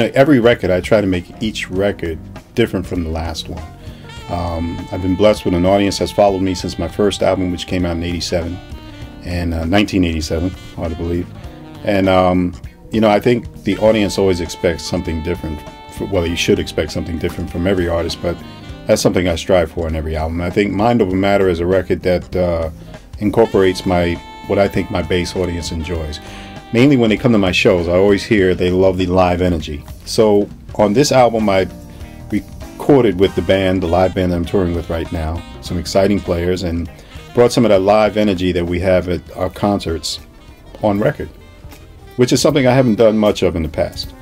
every record, I try to make each record different from the last one. I've been blessed with an audience that's followed me since my first album, which came out in '87, and 1987, hard to believe. And I think the audience always expects something different. Well, you should expect something different from every artist, but that's something I strive for in every album. I think Mind Over Matter is a record that incorporates what I think my bass audience enjoys. Mainly when they come to my shows, I always hear they love the live energy. So on this album, I recorded with the live band that I'm touring with right now, some exciting players, and brought some of that live energy that we have at our concerts on record, which is something I haven't done much of in the past.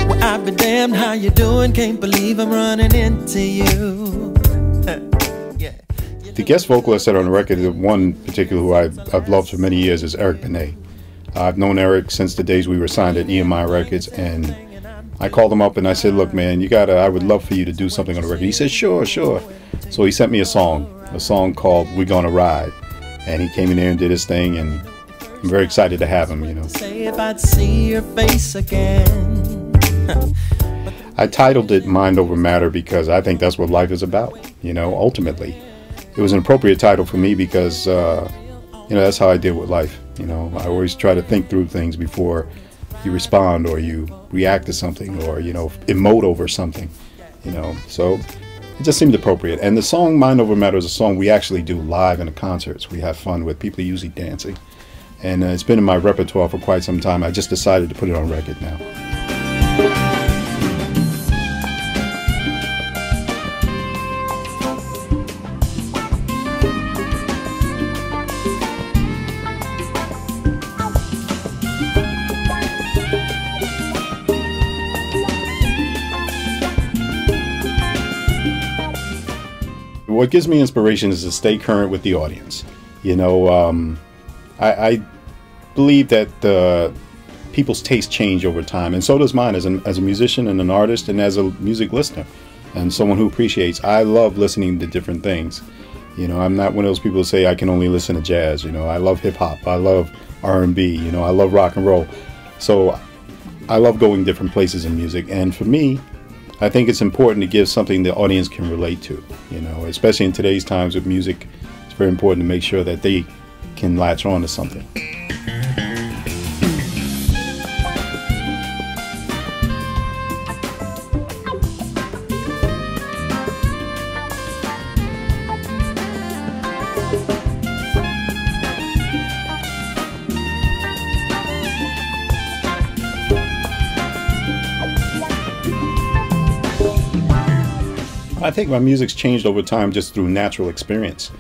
Well, I'll be damned how you doing, can't believe I'm running into you. Yeah. The guest vocalist that are on the record, the one particular who I've loved for many years, is Eric Benet. I've known Eric since the days we were signed at EMI Records, and I called him up and I said, look man, I would love for you to do something on the record. He said, sure. So he sent me a song called We're Gonna Ride, and he came in there and did his thing, and I'm very excited to have him, Say if I'd see your face again. I titled it Mind Over Matter because I think that's what life is about, ultimately. It was an appropriate title for me because, that's how I deal with life. I always try to think through things before you respond or you react to something or, emote over something, So it just seemed appropriate. And the song Mind Over Matter is a song we actually do live in the concerts. We have fun with. People usually dancing. And it's been in my repertoire for quite some time. I just decided to put it on record now. What gives me inspiration is to stay current with the audience. I believe that people's tastes change over time, and so does mine as a musician and an artist and as a music listener and someone who appreciates. I love listening to different things. I'm not one of those people who say I can only listen to jazz. I love hip-hop, I love R&B, I love rock and roll. So I love going different places in music, and for me, I think it's important to give something the audience can relate to, especially in today's times with music. It's very important to make sure that they can latch on to something. I think my music's changed over time just through natural experience.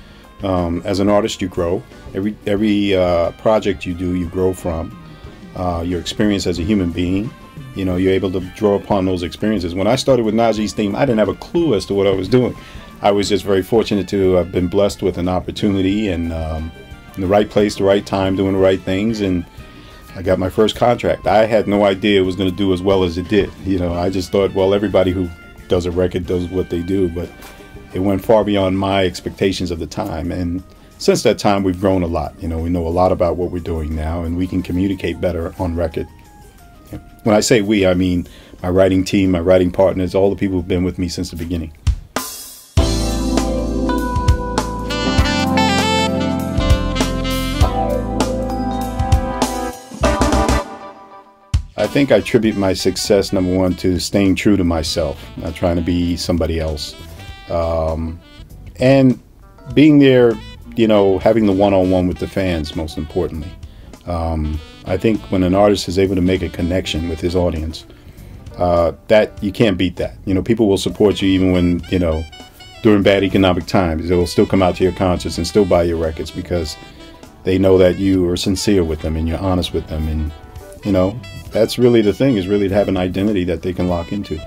As an artist, you grow. Every project you do, you grow from. Your experience as a human being. You're able to draw upon those experiences. When I started with Najee's theme, I didn't have a clue as to what I was doing. I was just very fortunate to have been blessed with an opportunity and in the right place, the right time, doing the right things, and I got my first contract. I had no idea it was going to do as well as it did. I just thought, well, everybody who does a record does what they do, but it went far beyond my expectations of the time. And since that time, we've grown a lot. We know a lot about what we're doing now, and we can communicate better on record. When I say we, I mean my writing team, my writing partners, all the people who've been with me since the beginning. I think I attribute my success, number one, to staying true to myself, not trying to be somebody else. And being there, having the one-on-one with the fans, most importantly. I think when an artist is able to make a connection with his audience, that you can't beat that. People will support you even when, during bad economic times. They will still come out to your concerts and still buy your records because they know that you are sincere with them and you're honest with them. And, that's really the thing, is really to have an identity that they can lock into.